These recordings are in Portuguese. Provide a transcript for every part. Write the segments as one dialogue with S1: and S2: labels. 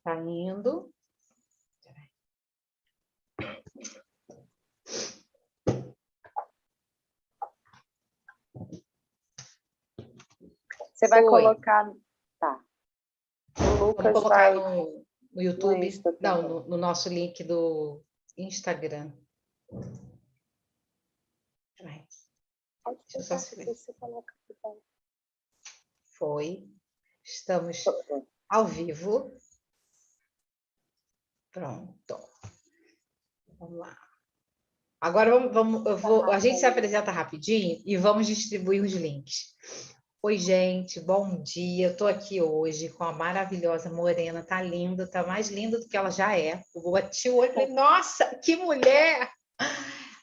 S1: Tá indo.
S2: Você vai colocar... Tá. O Lucas
S1: vamos colocar
S2: vai...
S1: no YouTube, não, no nosso link do Instagram. Deixa eu só se Foi. Estamos ao vivo. Pronto. Vamos lá. Agora a gente se apresenta rapidinho e vamos distribuir os links. Oi, gente, bom dia. Eu estou aqui hoje com a maravilhosa Morena. Tá linda, tá mais linda do que ela já é. Eu bati o olho e falei, nossa, que mulher!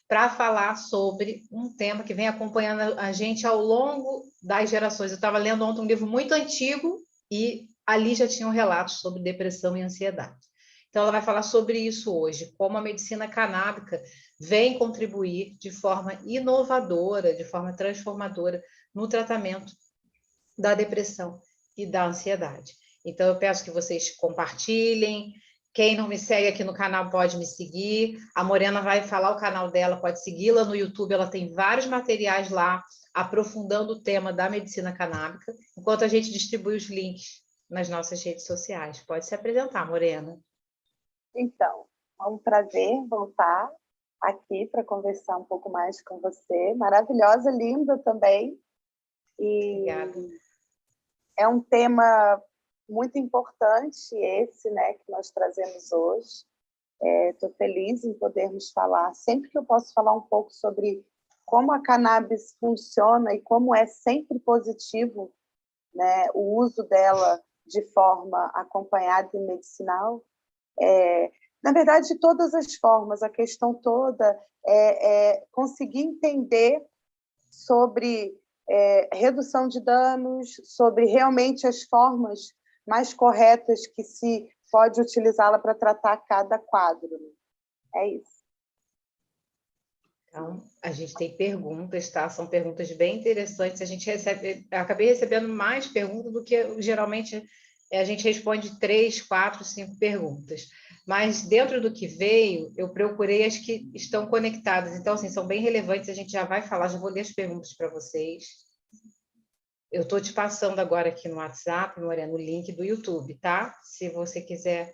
S1: Para falar sobre um tema que vem acompanhando a gente ao longo das gerações. Eu estava lendo ontem um livro muito antigo e ali já tinham relatos sobre depressão e ansiedade. Então, ela vai falar sobre isso hoje, como a medicina canábica vem contribuir de forma inovadora, de forma transformadora no tratamento da depressão e da ansiedade. Então, eu peço que vocês compartilhem. Quem não me segue aqui no canal pode me seguir. A Morena vai falar o canal dela, pode segui-la no YouTube. Ela tem vários materiais lá, aprofundando o tema da medicina canábica, enquanto a gente distribui os links nas nossas redes sociais. Pode se apresentar, Morena.
S2: Então, é um prazer voltar aqui para conversar um pouco mais com você. Maravilhosa, linda também. E
S1: obrigada.
S2: É um tema muito importante esse, né, que nós trazemos hoje. Estou feliz em podermos falar, sempre que eu posso falar um pouco sobre como a cannabis funciona e como é sempre positivo, né, o uso dela de forma acompanhada e medicinal. Na verdade, de todas as formas, a questão toda é conseguir entender sobre redução de danos, sobre realmente as formas mais corretas que se pode utilizá-la para tratar cada quadro. É isso.
S1: Então, a gente tem perguntas, tá? São perguntas bem interessantes. A gente acabei recebendo mais perguntas do que geralmente a gente responde 3, 4, 5 perguntas. Mas dentro do que veio, eu procurei as que estão conectadas. Então, assim, são bem relevantes. A gente já vai falar, já vou ler as perguntas para vocês. Eu estou te passando agora aqui no WhatsApp, Morena, o link do YouTube, tá? Se você quiser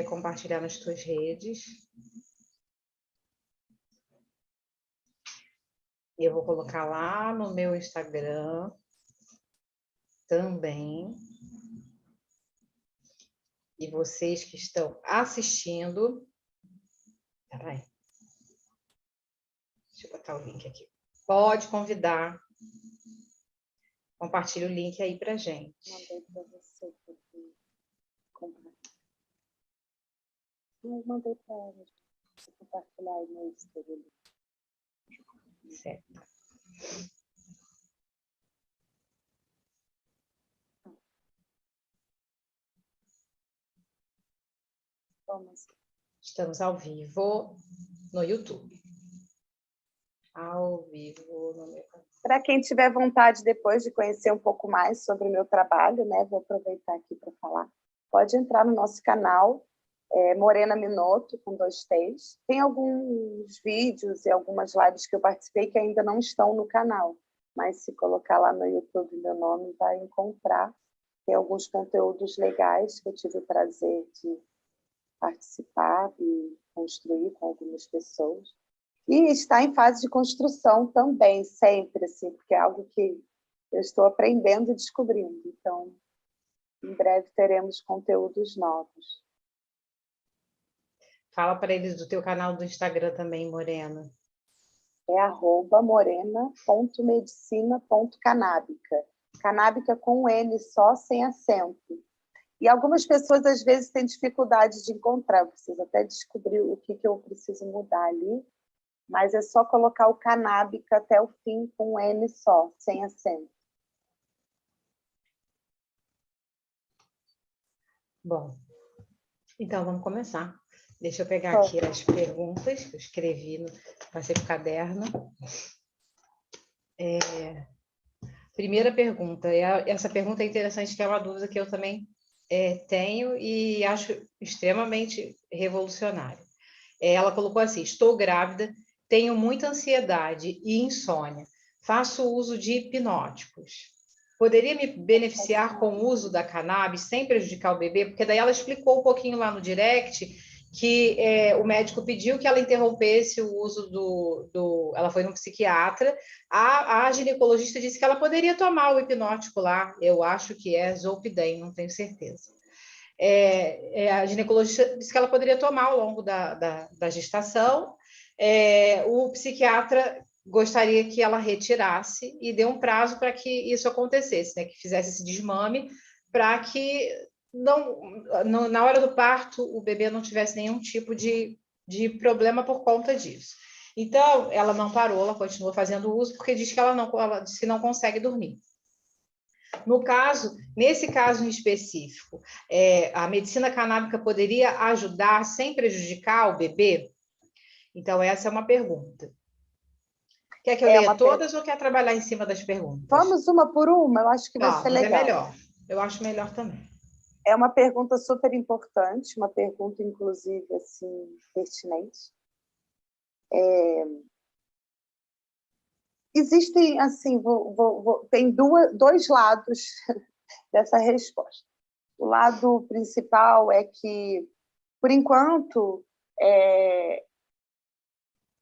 S1: compartilhar nas suas redes. Eu vou colocar lá no meu Instagram também. E vocês que estão assistindo... Peraí. Deixa eu botar o link aqui. Pode convidar. Compartilha o link aí pra gente.
S2: Mandei para você. Eu mandei para ela. Você compartilhar aí no Instagram.
S1: Certo.
S2: Vamos.
S1: Estamos ao vivo no YouTube. Ao vivo no meu canal.
S2: Para quem tiver vontade depois de conhecer um pouco mais sobre o meu trabalho, né, vou aproveitar aqui para falar, pode entrar no nosso canal, Morena Minotto, com 2 T's. Tem alguns vídeos e algumas lives que eu participei que ainda não estão no canal, mas se colocar lá no YouTube meu nome, vai encontrar. Tem alguns conteúdos legais que eu tive o prazer de participar e construir com algumas pessoas. E está em fase de construção também, sempre, assim, porque é algo que eu estou aprendendo e descobrindo. Então, em breve teremos conteúdos novos.
S1: Fala para eles do teu canal do Instagram também, Morena.
S2: É @morena.medicina.canábica. Canábica com N só, sem acento. E algumas pessoas, às vezes, têm dificuldade de encontrar. Eu preciso até descobrir o que eu preciso mudar ali. Mas é só colocar o canábica até o fim com N só, sem acento.
S1: Bom, então vamos começar. Deixa eu pegar aqui as perguntas que eu escrevi, passei para o caderno. Primeira pergunta, essa pergunta é interessante, que é uma dúvida que eu também Tenho e acho extremamente revolucionário. Ela colocou assim: estou grávida, tenho muita ansiedade e insônia, faço uso de hipnóticos. Poderia me beneficiar com o uso da cannabis sem prejudicar o bebê? Porque daí ela explicou um pouquinho lá no direct que o médico pediu que ela interrompesse o uso ela foi no psiquiatra, a ginecologista disse que ela poderia tomar o hipnótico lá, eu acho que é Zolpidem, não tenho certeza. A ginecologista disse que ela poderia tomar ao longo da gestação. O psiquiatra gostaria que ela retirasse e deu um prazo para que isso acontecesse, né? Que fizesse esse desmame, para que na hora do parto o bebê não tivesse nenhum tipo de problema por conta disso. Então, ela não parou, ela continuou fazendo uso, porque diz que ela disse que não consegue dormir. Nesse caso em específico, a medicina canábica poderia ajudar sem prejudicar o bebê? Então, essa é uma pergunta. Quer que eu leia todas ou quer trabalhar em cima das perguntas?
S2: Vamos uma por uma, eu acho que vai ser legal.
S1: É melhor. Eu acho melhor também.
S2: É uma pergunta super importante, uma pergunta, inclusive, assim, pertinente. Existem, assim, tem dois lados dessa resposta. O lado principal é que, por enquanto,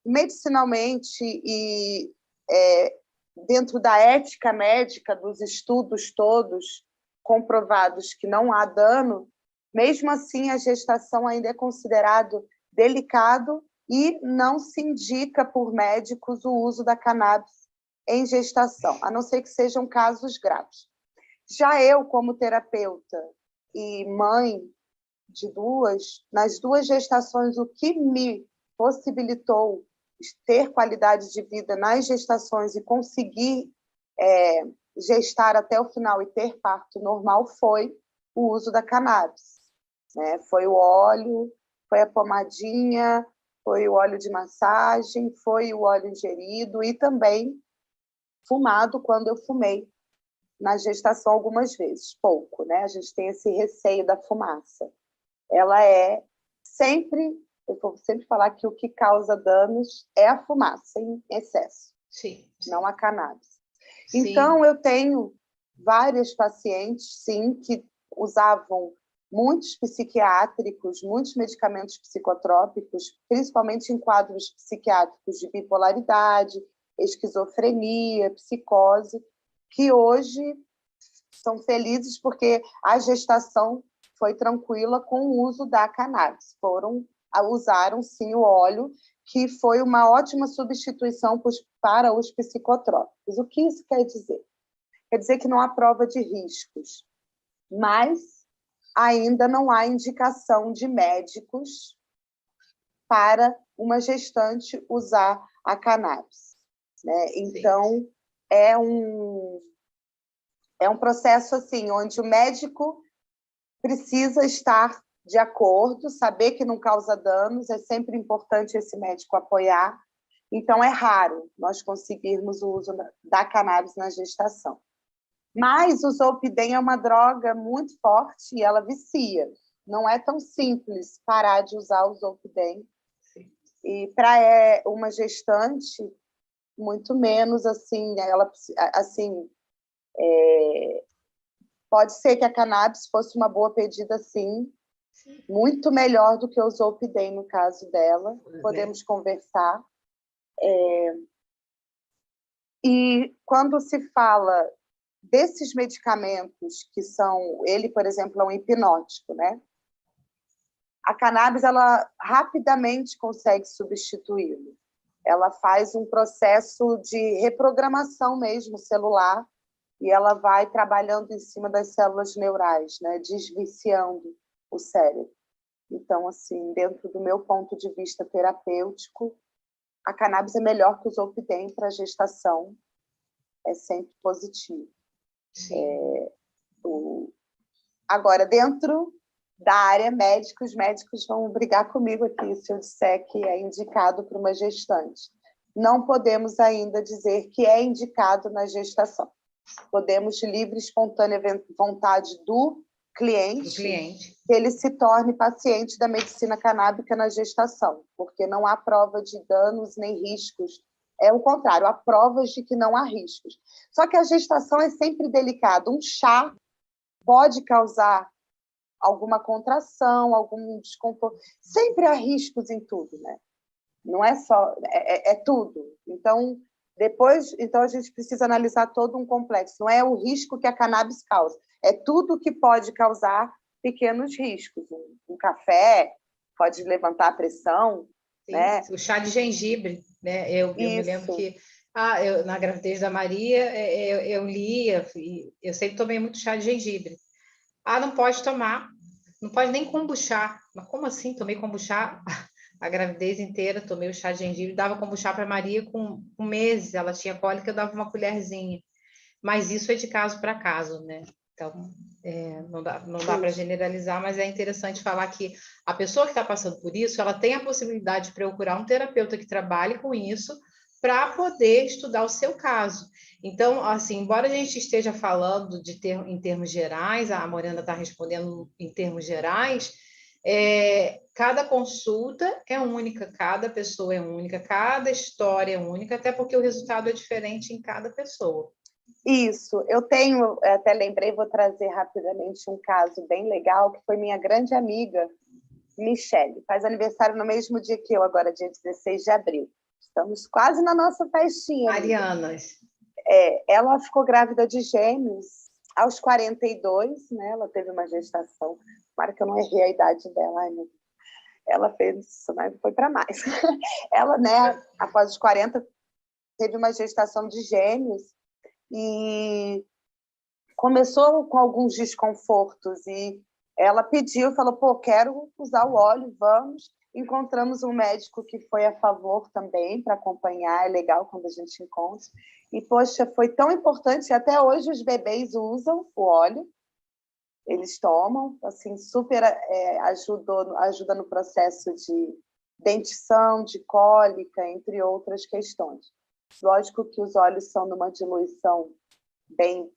S2: medicinalmente e dentro da ética médica, dos estudos todos comprovados que não há dano, mesmo assim a gestação ainda é considerado delicado e não se indica por médicos o uso da cannabis em gestação, a não ser que sejam casos graves. Já eu, como terapeuta e mãe de nas duas gestações, o que me possibilitou ter qualidade de vida nas gestações e conseguir gestar até o final e ter parto normal foi o uso da cannabis. Né? Foi o óleo, foi a pomadinha, foi o óleo de massagem, foi o óleo ingerido e também fumado quando eu fumei na gestação algumas vezes, pouco, né? A gente tem esse receio da fumaça. Ela eu vou sempre falar que o que causa danos é a fumaça em excesso,
S1: sim.
S2: Não a cannabis.
S1: Sim.
S2: Então, eu tenho várias pacientes, sim, que usavam muitos psiquiátricos, muitos medicamentos psicotrópicos, principalmente em quadros psiquiátricos de bipolaridade, esquizofrenia, psicose, que hoje são felizes porque a gestação foi tranquila com o uso da cannabis. Usaram, sim, o óleo, que foi uma ótima substituição para os psicotrópicos. O que isso quer dizer? Quer dizer que não há prova de riscos, mas ainda não há indicação de médicos para uma gestante usar a cannabis. Né? Então, é um processo assim, onde o médico precisa estar de acordo, saber que não causa danos, é sempre importante esse médico apoiar. Então, é raro nós conseguirmos o uso da cannabis na gestação. Mas o Zolpidem é uma droga muito forte e ela vicia. Não é tão simples parar de usar o Zolpidem. E para uma gestante, muito menos, assim, pode ser que a cannabis fosse uma boa pedida, sim, muito melhor do que o Zolpidem no caso dela. Podemos conversar. E quando se fala desses medicamentos que são... Ele, por exemplo, é um hipnótico, né? A cannabis, ela rapidamente consegue substituí-lo. Ela faz um processo de reprogramação mesmo celular e ela vai trabalhando em cima das células neurais, né? Desviciando o cérebro. Então, assim, dentro do meu ponto de vista terapêutico, a cannabis é melhor que o Zolpidem para gestação. É sempre positivo. Agora, dentro da área médica, os médicos vão brigar comigo aqui se eu disser que é indicado para uma gestante. Não podemos ainda dizer que é indicado na gestação. Podemos, de livre e espontânea vontade do cliente,
S1: do cliente,
S2: que ele se torne paciente da medicina canábica na gestação, porque não há prova de danos nem riscos. É o contrário, há provas de que não há riscos. Só que a gestação é sempre delicada. Um chá pode causar alguma contração, algum desconforto. Sempre há riscos em tudo, né? Não é só... É tudo. Então, então, a gente precisa analisar todo um complexo. Não é o risco que a cannabis causa. É tudo que pode causar pequenos riscos. Um café pode levantar a pressão,
S1: sim,
S2: né?
S1: o chá de gengibre, né? Eu me lembro
S2: Isso.
S1: que na gravidez da Maria, eu lia, eu sempre tomei muito chá de gengibre. Não pode tomar, não pode nem kombuchar. Mas como assim? Tomei kombuchá a gravidez inteira, tomei o chá de gengibre, dava kombuchá para Maria com meses, ela tinha cólica, eu dava uma colherzinha. Mas isso é de caso para caso, né? Então, não dá para generalizar, mas é interessante falar que a pessoa que está passando por isso, ela tem a possibilidade de procurar um terapeuta que trabalhe com isso para poder estudar o seu caso. Então, assim, embora a gente esteja falando em termos gerais, a Morena está respondendo em termos gerais, cada consulta é única, cada pessoa é única, cada história é única, até porque o resultado é diferente em cada pessoa.
S2: Isso, eu tenho, até lembrei, vou trazer rapidamente um caso bem legal, que foi minha grande amiga, Michele, faz aniversário no mesmo dia que eu, agora, dia 16 de abril. Estamos quase na nossa festinha.
S1: Marianas.
S2: Ela ficou grávida de gêmeos aos 42, né? Ela teve uma gestação, claro que eu não errei a idade dela, ela fez isso, mas foi para mais. Ela, né, após os 40, teve uma gestação de gêmeos e começou com alguns desconfortos e ela pediu, falou, pô, quero usar o óleo, vamos. Encontramos um médico que foi a favor também para acompanhar, é legal quando a gente encontra. E, poxa, foi tão importante, até hoje os bebês usam o óleo, eles tomam, assim, super ajuda no processo de dentição, de cólica, entre outras questões. Lógico que os óleos são numa diluição bem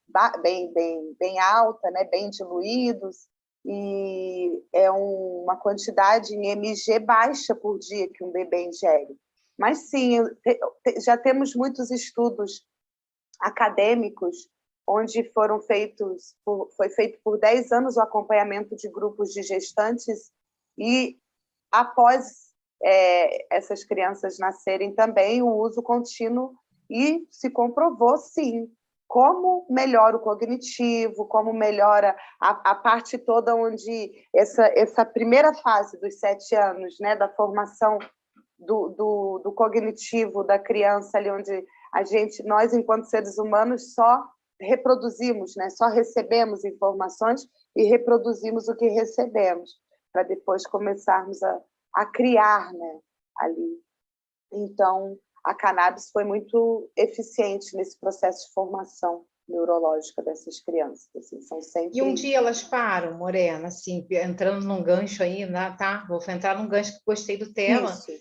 S2: alta, né? Bem diluídos, e é uma quantidade em mg baixa por dia que um bebê ingere. Mas sim, já temos muitos estudos acadêmicos onde foi feito por 10 anos o acompanhamento de grupos de gestantes e após essas crianças nascerem também o uso contínuo e se comprovou, sim, como melhora o cognitivo, como melhora a parte toda onde essa primeira fase dos 7 anos, né, da formação do cognitivo da criança, ali onde nós, enquanto seres humanos, só reproduzimos, né, só recebemos informações e reproduzimos o que recebemos, para depois começarmos a criar, né, ali. Então, a cannabis foi muito eficiente nesse processo de formação neurológica dessas crianças. Assim, são sempre...
S1: E um dia elas param, Morena, assim, entrando num gancho aí, né, tá? Vou entrar num gancho que gostei do tema.
S2: Isso.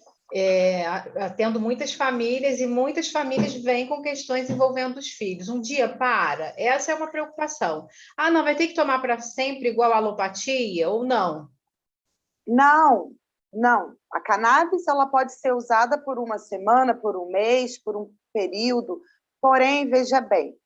S1: Atendo muitas famílias e muitas famílias vêm com questões envolvendo os filhos. Um dia para, essa é uma preocupação. Não, vai ter que tomar para sempre igual a alopatia ou não?
S2: Não, não. A cannabis ela pode ser usada por uma semana, por um mês, por um período. Porém, veja bem,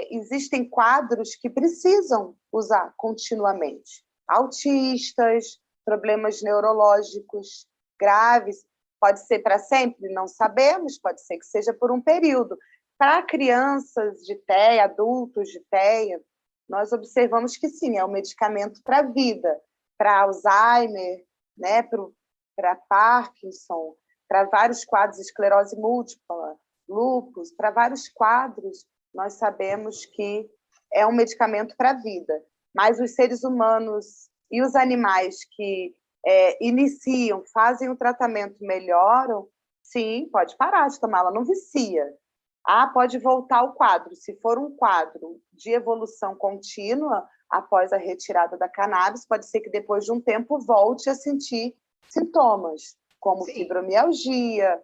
S2: existem quadros que precisam usar continuamente. Autistas, problemas neurológicos graves. Pode ser para sempre? Não sabemos. Pode ser que seja por um período. Para crianças de TEA, adultos de TEA, nós observamos que sim, é um medicamento para a vida. Para Alzheimer, né, para Parkinson, para vários quadros, esclerose múltipla, lúpus, para vários quadros, nós sabemos que é um medicamento para a vida. Mas os seres humanos e os animais que iniciam, fazem o tratamento, melhoram, sim, pode parar de tomar, ela não vicia. Pode voltar ao quadro. Se for um quadro de evolução contínua, após a retirada da cannabis, pode ser que depois de um tempo volte a sentir sintomas, como fibromialgia,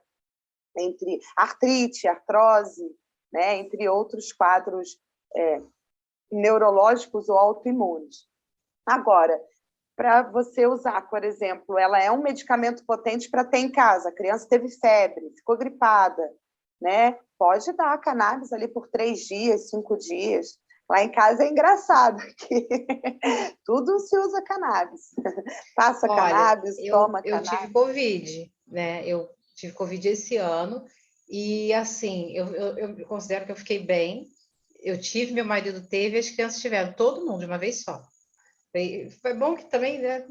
S2: entre artrite, artrose, né, entre outros quadros neurológicos ou autoimunes. Agora, para você usar, por exemplo, ela é um medicamento potente para ter em casa. A criança teve febre, ficou gripada, né? Pode dar cannabis ali por 3 dias, 5 dias. Lá em casa é engraçado que tudo se usa cannabis. Passa
S1: Olha,
S2: cannabis,
S1: eu,
S2: toma
S1: eu tive
S2: cannabis.
S1: Covid, né? Eu tive Covid esse ano e, assim, eu considero que eu fiquei bem. Eu tive, meu marido teve, as crianças tiveram, todo mundo de uma vez só. Foi bom que também, né,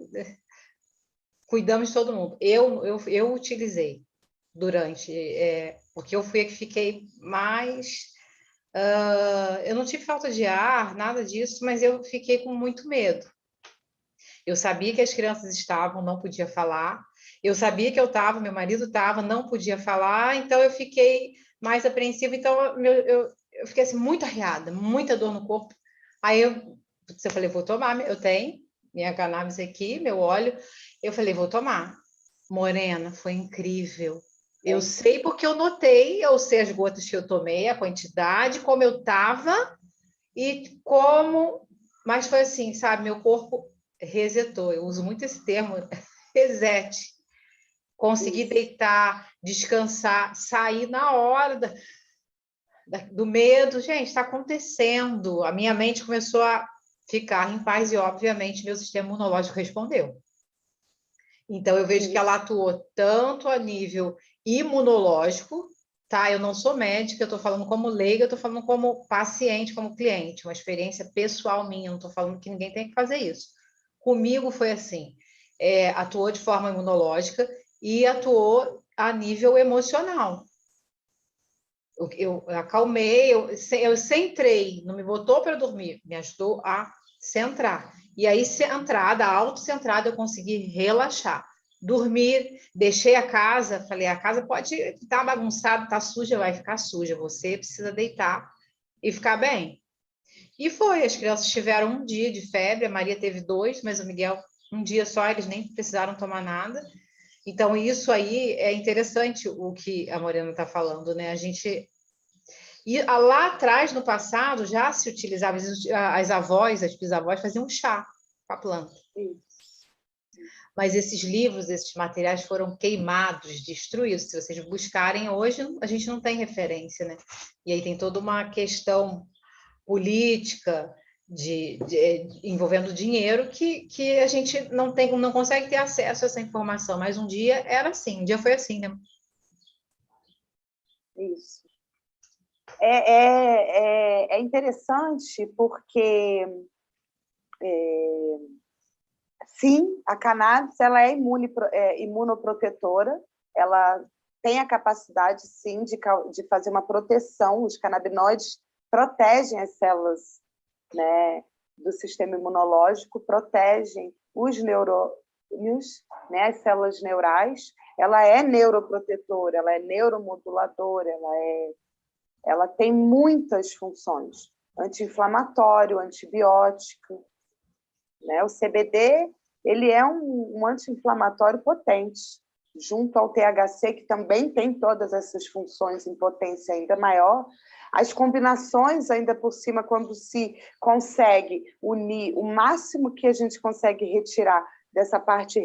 S1: cuidamos de todo mundo. Eu utilizei durante, porque eu fui a que fiquei mais. Eu não tive falta de ar, nada disso, mas eu fiquei com muito medo. Eu sabia que as crianças estavam, não podia falar. Eu sabia que eu estava, meu marido estava, não podia falar. Então eu fiquei mais apreensiva. Então eu fiquei assim, muito arriada, muita dor no corpo. Aí eu falei, vou tomar, eu tenho minha cannabis aqui, meu óleo. Eu falei, vou tomar. Morena, foi incrível. Eu sei porque eu notei, eu sei as gotas que eu tomei, a quantidade, como eu estava e como. Mas foi assim, sabe? Meu corpo resetou. Eu uso muito esse termo, reset. Conseguir
S2: Isso.
S1: deitar, descansar, sair na hora do medo. Gente, está acontecendo. A minha mente começou a ficar em paz e, obviamente, meu sistema imunológico respondeu. Então, eu vejo que ela
S2: Isso.
S1: atuou tanto a nível imunológico, tá? Eu não sou médica, eu estou falando como leiga, eu estou falando como paciente, como cliente, uma experiência pessoal minha, eu não estou falando que ninguém tem que fazer isso. Comigo foi assim, atuou de forma imunológica e atuou a nível emocional. Eu acalmei, eu centrei, não me botou para dormir, me ajudou a centrar. E aí, centrada, autocentrada, eu consegui relaxar. Dormir, deixei a casa, falei, a casa pode estar bagunçada, está suja, vai ficar suja. Você precisa deitar e ficar bem. E foi, as crianças tiveram um dia de febre, a Maria teve 2, mas o Miguel um dia só, eles nem precisaram tomar nada. Então, isso aí é interessante o que a Morena está falando, né? A gente e lá atrás, no passado, já se utilizava, as avós, as bisavós faziam chá com a planta.
S2: Isso.
S1: Mas esses livros, esses materiais foram queimados, destruídos. Se vocês buscarem hoje, a gente não tem referência, né? E aí tem toda uma questão política envolvendo dinheiro que a gente não consegue ter acesso a essa informação. Mas um dia era assim, um dia foi assim, né?
S2: Isso. É interessante porque, sim, a cannabis ela é imunoprotetora, ela tem a capacidade, sim, de fazer uma proteção. Os canabinoides protegem as células, né, do sistema imunológico, protegem os neurônios, né, as células neurais. Ela é neuroprotetora, ela é neuromoduladora, ela tem muitas funções. Anti-inflamatório, antibiótico, né? O CBD ele é um anti-inflamatório potente, junto ao THC, que também tem todas essas funções em potência ainda maior. As combinações, ainda por cima, quando se consegue unir o máximo que a gente consegue retirar dessa parte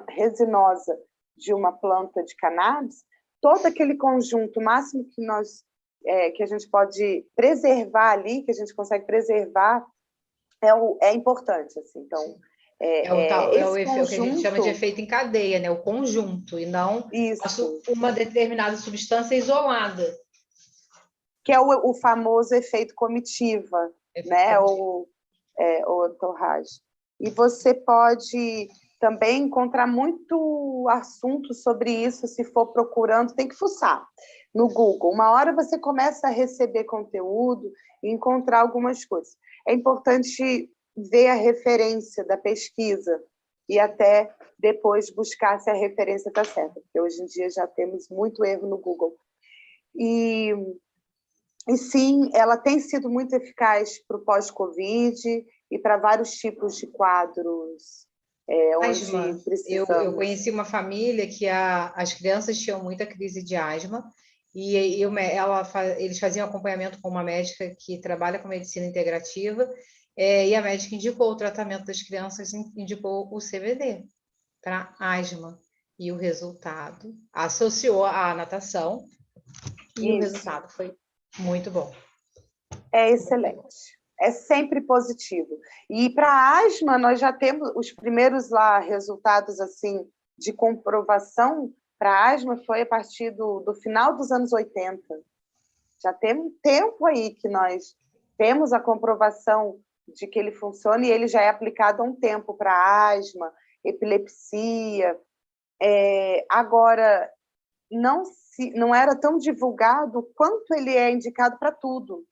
S2: resinosa de uma planta de cannabis, todo aquele conjunto, o máximo que que a gente pode preservar ali, que a gente consegue preservar, é importante. Assim. Então, esse
S1: O que a gente chama de
S2: conjunto,
S1: efeito em cadeia, né? O conjunto, e não
S2: isso,
S1: uma determinada substância isolada.
S2: que é o famoso efeito comitiva,
S1: Efeito
S2: né?
S1: cognitivo.
S2: O entourage. E você pode também encontrar muito assunto sobre isso se for procurando, tem que fuçar no Google. Uma hora você começa a receber conteúdo e encontrar algumas coisas. É importante ver a referência da pesquisa e até depois buscar se a referência está certa, porque hoje em dia já temos muito erro no Google. E sim, ela tem sido muito eficaz para o pós-Covid e para vários tipos de quadros onde
S1: Asma. Eu
S2: precisamos.
S1: conheci uma família que as crianças tinham muita crise de asma e eles faziam acompanhamento com uma médica que trabalha com medicina integrativa E a médica indicou o tratamento das crianças, indicou o CBD para asma. E o resultado associou à natação e o resultado foi muito bom.
S2: É excelente. É sempre positivo. E para asma, nós já temos os primeiros lá resultados assim de comprovação para asma foi a partir do final dos anos 80. Já tem um tempo aí que nós temos a comprovação de que ele funciona e ele já é aplicado há um tempo para asma, epilepsia. Agora, não era tão divulgado quanto ele é indicado para tudo,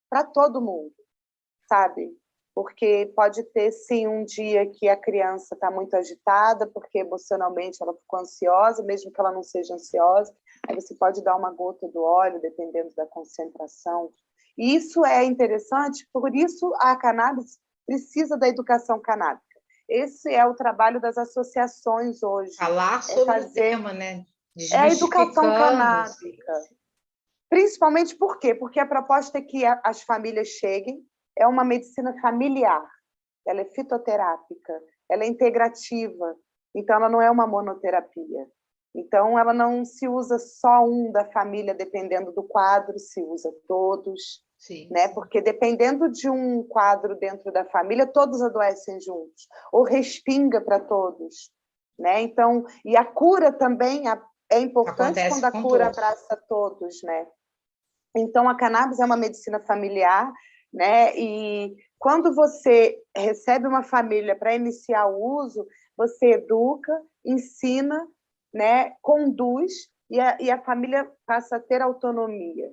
S2: para todo mundo, sabe? Porque pode ter, sim, um dia que a criança está muito agitada, porque emocionalmente ela ficou ansiosa, mesmo que ela não seja ansiosa, aí você pode dar uma gota do óleo, dependendo da concentração. E isso é interessante, por isso a cannabis precisa da educação canábica. Esse é o trabalho das associações hoje.
S1: Falar sobre o tema, né?
S2: É a educação canábica. Principalmente por quê? Porque a proposta é que as famílias cheguem, é uma medicina familiar, ela é fitoterápica, ela é integrativa, então ela não é uma monoterapia. Então ela não se usa só um da família, dependendo do quadro, se usa todos.
S1: Sim,
S2: né?
S1: sim.
S2: Porque dependendo de um quadro dentro da família, todos adoecem juntos, ou respinga para todos. Né? Então, e a cura também é importante quando a cura abraça todos. Né? Então, a cannabis é uma medicina familiar, né? E quando você recebe uma família para iniciar o uso, você educa, ensina, né? Conduz, e a família passa a ter autonomia.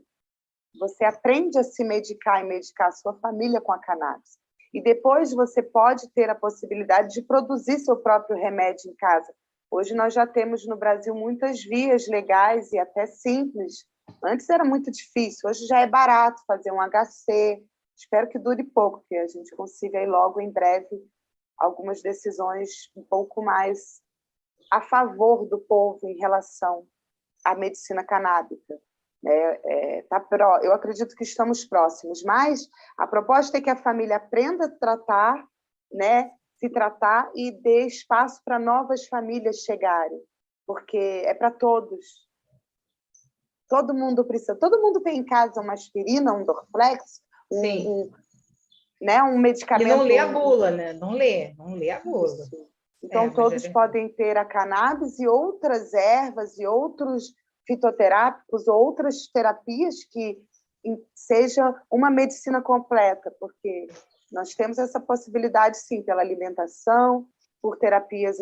S2: Você aprende a se medicar e medicar a sua família com a cannabis. E depois você pode ter a possibilidade de produzir seu próprio remédio em casa. Hoje nós já temos no Brasil muitas vias legais e até simples. Antes era muito difícil, hoje já é barato fazer um HC. Espero que dure pouco, que a gente consiga ir logo em breve algumas decisões um pouco mais a favor do povo em relação à medicina canábica. Eu acredito que estamos próximos, mas a proposta é que a família aprenda a tratar, né, se tratar e dê espaço para novas famílias chegarem, porque é para todos. Todo mundo precisa. Todo mundo tem em casa uma aspirina, um Dorflex, um medicamento.
S1: E não lê a bula, né? Não lê a bula.
S2: Isso. Então, todos podem ter a cannabis e outras ervas e outros fitoterápicos, outras terapias que seja uma medicina completa, porque nós temos essa possibilidade, sim, pela alimentação, por terapias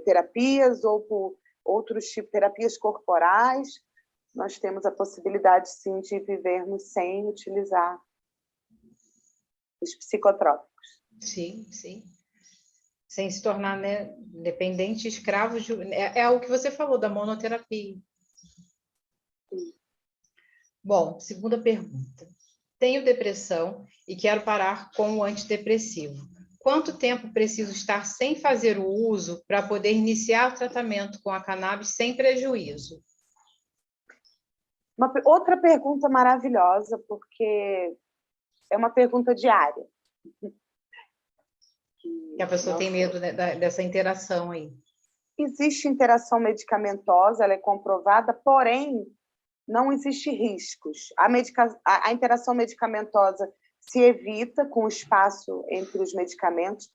S2: terapias ou por outros tipos de terapias corporais. Nós temos a possibilidade, sim, de vivermos sem utilizar os psicotrópicos.
S1: Sim, sim. Sem se tornar, né, dependente, escravo de... É o que você falou da monoterapia.
S2: Sim.
S1: Bom, segunda pergunta. Tenho depressão e quero parar com o antidepressivo. Quanto tempo preciso estar sem fazer o uso para poder iniciar o tratamento com a cannabis sem prejuízo?
S2: Outra pergunta maravilhosa, porque é uma pergunta diária.
S1: Que a pessoa tem medo, né, dessa interação aí.
S2: Existe interação medicamentosa, ela é comprovada, porém, não existe riscos. A interação medicamentosa se evita com o espaço entre os medicamentos.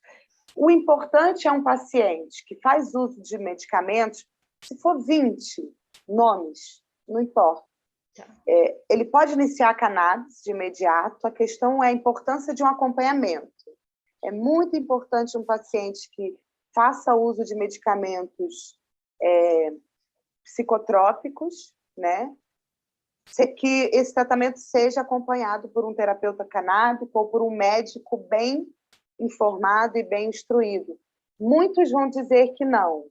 S2: O importante é um paciente que faz uso de medicamentos, se for 20 nomes, não importa. Ele pode iniciar a cannabis de imediato, a questão é a importância de um acompanhamento. É muito importante um paciente que faça uso de medicamentos psicotrópicos, né? Que esse tratamento seja acompanhado por um terapeuta canábico ou por um médico bem informado e bem instruído. Muitos vão dizer que não,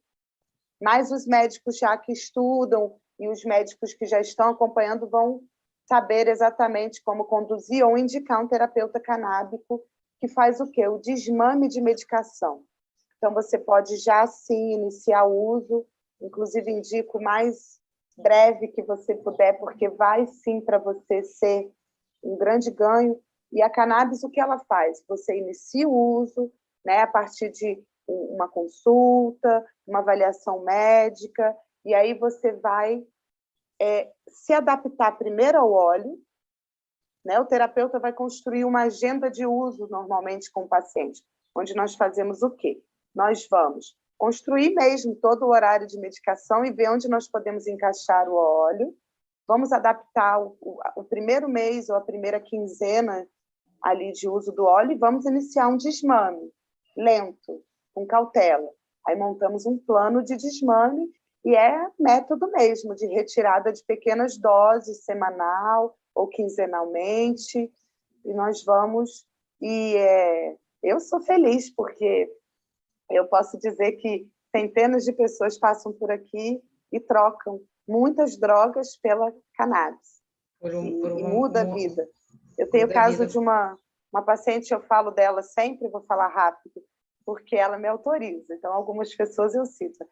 S2: mas os médicos já que estudam e os médicos que já estão acompanhando vão saber exatamente como conduzir ou indicar um terapeuta canábico que faz o quê? O desmame de medicação. Então, você pode já, sim, iniciar o uso, inclusive indico o mais breve que você puder, porque vai, sim, para você ser um grande ganho, E a cannabis, o que ela faz? Você inicia o uso, né, a partir de uma consulta, uma avaliação médica, e aí você vai se adaptar primeiro ao óleo, né? O terapeuta vai construir uma agenda de uso, normalmente, com o paciente, onde nós fazemos o quê? Nós vamos construir mesmo todo o horário de medicação e ver onde nós podemos encaixar o óleo. Vamos adaptar o primeiro mês ou a primeira quinzena ali de uso do óleo e vamos iniciar um desmame lento, com cautela. Aí montamos um plano de desmame e é método mesmo, de retirada de pequenas doses, semanal ou quinzenalmente, e nós vamos... eu sou feliz, porque eu posso dizer que centenas de pessoas passam por aqui e trocam muitas drogas pela cannabis, e muda a vida. Eu tenho o caso de uma paciente, eu falo dela sempre, vou falar rápido, porque ela me autoriza. Então, algumas pessoas eu cito.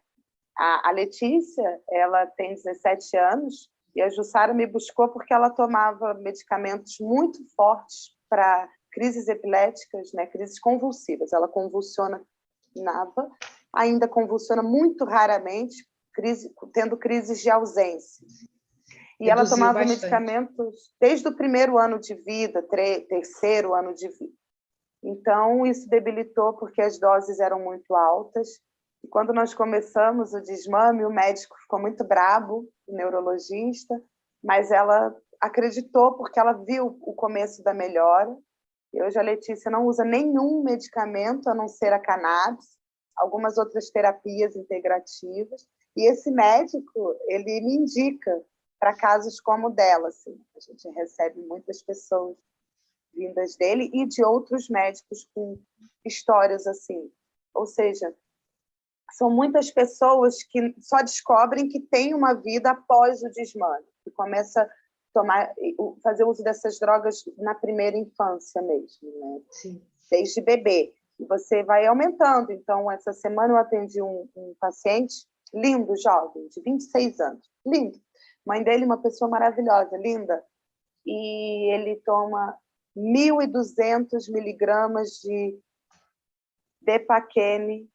S2: A Letícia, ela tem 17 anos, e a Jussara me buscou porque ela tomava medicamentos muito fortes para crises epiléticas, né, crises convulsivas. Ela convulsionava, ainda convulsiona muito raramente, tendo crises de ausência. E ela tomava medicamentos desde o primeiro ano de vida, terceiro ano de vida. Então, isso debilitou porque as doses eram muito altas. E quando nós começamos o desmame, o médico ficou muito brabo, o neurologista, mas ela acreditou porque ela viu o começo da melhora. E hoje a Letícia não usa nenhum medicamento, a não ser a cannabis, algumas outras terapias integrativas. E esse médico, ele me indica para casos como o dela. Assim. A gente recebe muitas pessoas vindas dele e de outros médicos com histórias assim. Ou seja, são muitas pessoas que só descobrem que tem uma vida após o desmame, que começa a fazer uso dessas drogas na primeira infância mesmo, né?
S1: Sim.
S2: Desde bebê. E você vai aumentando. Então, essa semana eu atendi um paciente lindo, jovem, de 26 anos. Lindo. Mãe dele, uma pessoa maravilhosa, linda. E ele toma 1.200 miligramas de Depaquene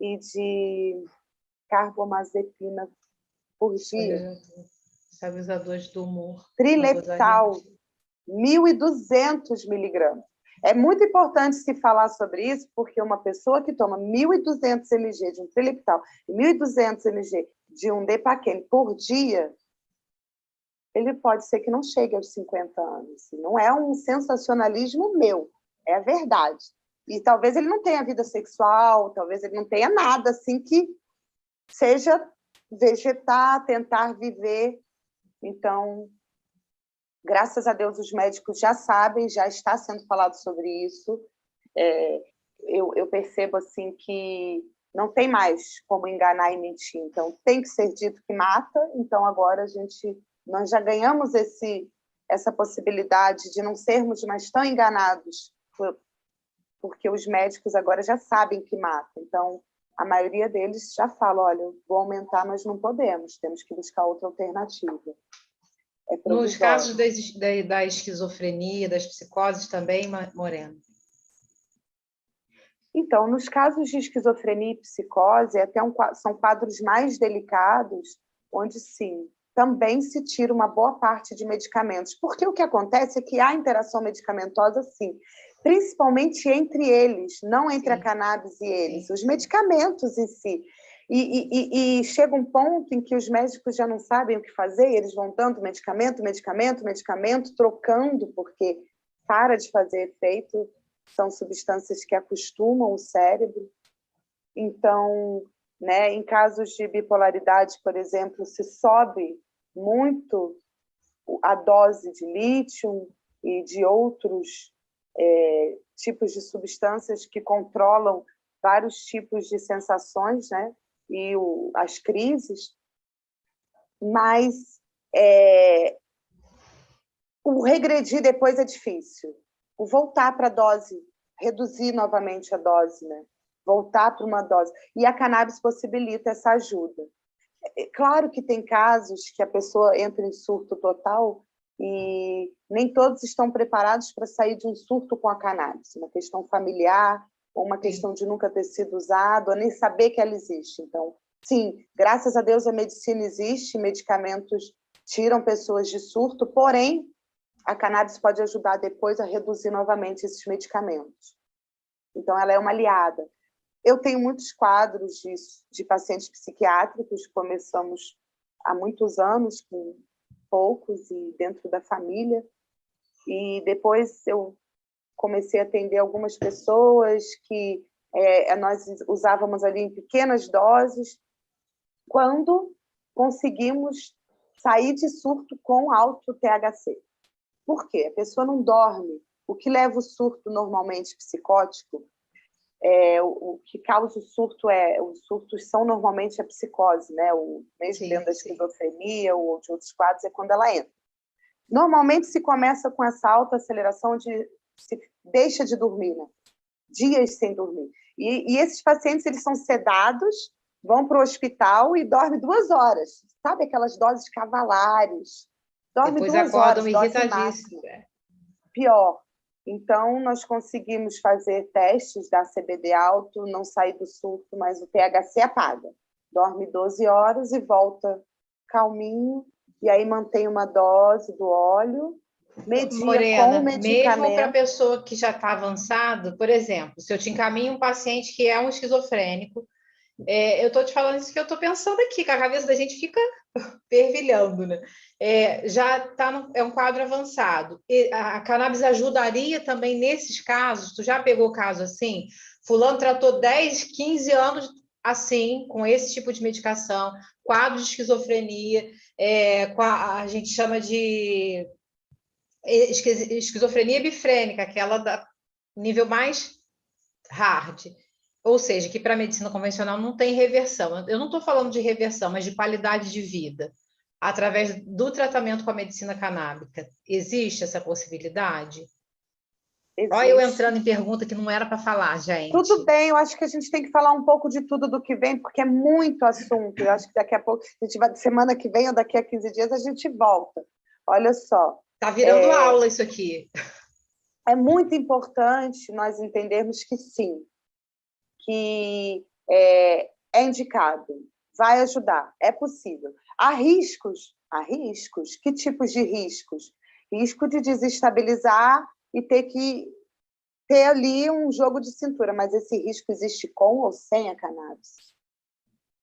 S2: e de carbamazepina por dia.
S1: Estabilizadores do humor.
S2: Trileptal, 1.200 miligramas. É muito importante se falar sobre isso, porque uma pessoa que toma 1.200 mg de um Trileptal e 1.200 mg de um Depaquene por dia, ele pode ser que não chegue aos 50 anos. Não é um sensacionalismo meu, é a verdade. E talvez ele não tenha vida sexual, talvez ele não tenha nada assim que seja vegetar, tentar viver. Então, graças a Deus, os médicos já sabem, já está sendo falado sobre isso. Eu percebo assim que não tem mais como enganar e mentir. Então, tem que ser dito que mata. Então, agora nós já ganhamos essa possibilidade de não sermos mais tão enganados, porque os médicos agora já sabem que mata. Então, a maioria deles já fala, olha, vou aumentar, mas não podemos, temos que buscar outra alternativa.
S1: Nos casos da esquizofrenia, das psicoses também, Morena?
S2: Então, nos casos de esquizofrenia e psicose, são quadros mais delicados, onde sim, também se tira uma boa parte de medicamentos. Porque o que acontece é que há interação medicamentosa, sim, principalmente entre eles, não entre a cannabis e eles, os medicamentos em si. E chega um ponto em que os médicos já não sabem o que fazer, e eles vão dando medicamento, trocando, porque para de fazer efeito, são substâncias que acostumam o cérebro. Então, né, em casos de bipolaridade, por exemplo, se sobe muito a dose de lítio e de outros tipos de substâncias que controlam vários tipos de sensações, né, e as crises, mas o regredir depois é difícil. O voltar para a dose, reduzir novamente a dose, né? Voltar para uma dose. E a cannabis possibilita essa ajuda. Claro que tem casos que a pessoa entra em surto total e nem todos estão preparados para sair de um surto com a cannabis, uma questão familiar, ou uma questão de nunca ter sido usado, ou nem saber que ela existe. Então, sim, graças a Deus a medicina existe, medicamentos tiram pessoas de surto, porém, a cannabis pode ajudar depois a reduzir novamente esses medicamentos. Então, ela é uma aliada. Eu tenho muitos quadros de pacientes psiquiátricos, começamos há muitos anos, com poucos, e dentro da família, e depois eu comecei a atender algumas pessoas que nós usávamos ali em pequenas doses, quando conseguimos sair de surto com alto THC. Por quê? A pessoa não dorme. O que leva o surto normalmente psicótico, o que causa o surto os surtos são normalmente a psicose, né? Mesmo dentro da esquizofrenia ou de outros quadros, é quando ela entra. Normalmente se começa com essa alta aceleração se deixa de dormir, né? Dias sem dormir. E esses pacientes, eles são sedados, vão para o hospital e dormem 2 horas. Sabe aquelas doses cavalares? Dorme
S1: Depois
S2: 2
S1: acordam
S2: horas, dose máxima. Pior. Então, nós conseguimos fazer testes da CBD alto, não sair do surto, mas o THC apaga. Dorme 12 horas e volta calminho, e aí mantém uma dose do óleo, media
S1: Morena,
S2: com o medicamento.
S1: mesmo para a pessoa que já está avançada, por exemplo, se eu te encaminho um paciente que é um esquizofrênico, eu estou te falando isso que eu estou pensando aqui, que a cabeça da gente fica fervilhando, né? Já está é um quadro avançado. E a cannabis ajudaria também nesses casos? Tu já pegou caso assim? Fulano tratou 10, 15 anos assim, com esse tipo de medicação, quadro de esquizofrenia, a gente chama de esquizofrenia bifrênica, aquela da nível mais hard. Ou seja, que para a medicina convencional não tem reversão. Eu não estou falando de reversão, mas de qualidade de vida, através do tratamento com a medicina canábica. Existe essa possibilidade?
S2: Existe.
S1: Olha eu entrando em pergunta que não era para falar, gente.
S2: Tudo bem, eu acho que a gente tem que falar um pouco de tudo do que vem, porque é muito assunto. Eu acho que daqui a pouco, semana que vem ou daqui a 15 dias, a gente volta. Olha só.
S1: Está virando aula isso aqui.
S2: É muito importante nós entendermos que sim, que é indicado, vai ajudar, é possível. Há riscos? Há riscos. Que tipos de riscos? Risco de desestabilizar e ter ali um jogo de cintura, mas esse risco existe com ou sem a cannabis?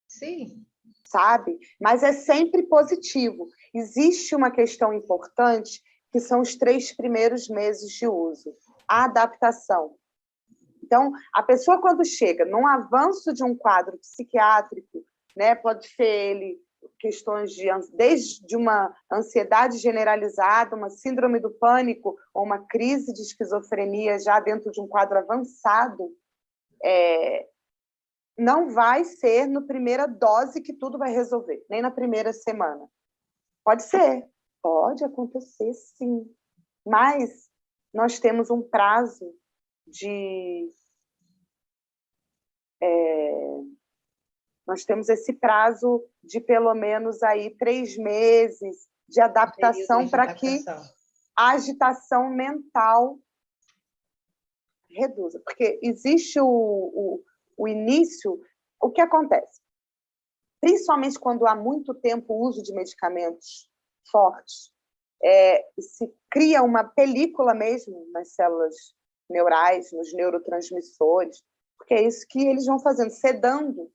S1: Sim.
S2: Sabe? Mas é sempre positivo. Existe uma questão importante, que são os 3 primeiros meses de uso. A adaptação. Então, a pessoa, quando chega num avanço de um quadro psiquiátrico, né, pode ser ele questões desde uma ansiedade generalizada, uma síndrome do pânico, ou uma crise de esquizofrenia já dentro de um quadro avançado, não vai ser na primeira dose que tudo vai resolver, nem na primeira semana. Pode ser, pode acontecer, sim. Mas nós temos um prazo nós temos esse prazo de pelo menos aí 3 meses de adaptação para que a agitação mental reduza. Porque existe o início, o que acontece? Principalmente quando há muito tempo o uso de medicamentos fortes, se cria uma película mesmo nas células neurais, nos neurotransmissores, porque é isso que eles vão fazendo, sedando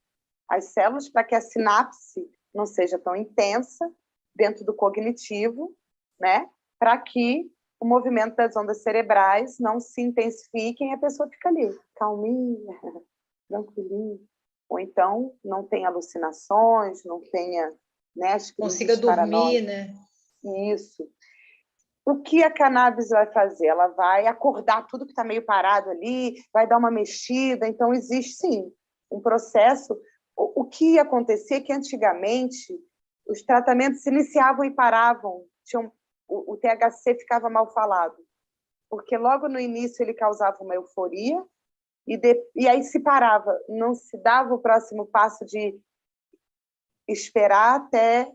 S2: as células para que a sinapse não seja tão intensa dentro do cognitivo, né? Para que o movimento das ondas cerebrais não se intensifique e a pessoa fica ali, calminha, tranquilinha. Ou então não tenha alucinações, não tenha, né, as crises
S1: consiga dormir, né?
S2: Isso. O que a cannabis vai fazer? Ela vai acordar tudo que está meio parado ali, vai dar uma mexida. Então, existe, sim, um processo. O que acontecia é que, antigamente, os tratamentos se iniciavam e paravam. O THC ficava mal falado, porque logo no início ele causava uma euforia e aí se parava. Não se dava o próximo passo de esperar até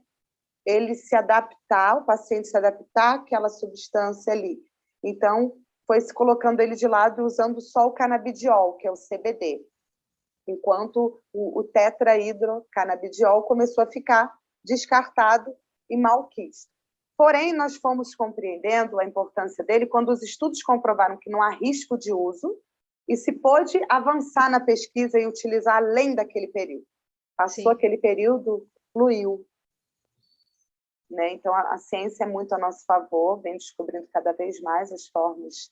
S2: ele se adaptar, o paciente se adaptar àquela substância ali. Então, foi se colocando ele de lado e usando só o canabidiol, que é o CBD. Enquanto o tetrahidrocanabidiol começou a ficar descartado e malquisto. Porém, nós fomos compreendendo a importância dele quando os estudos comprovaram que não há risco de uso e se pôde avançar na pesquisa e utilizar além daquele período. Passou aquele período, fluiu. Né? Então, a ciência é muito a nosso favor, vem descobrindo cada vez mais as formas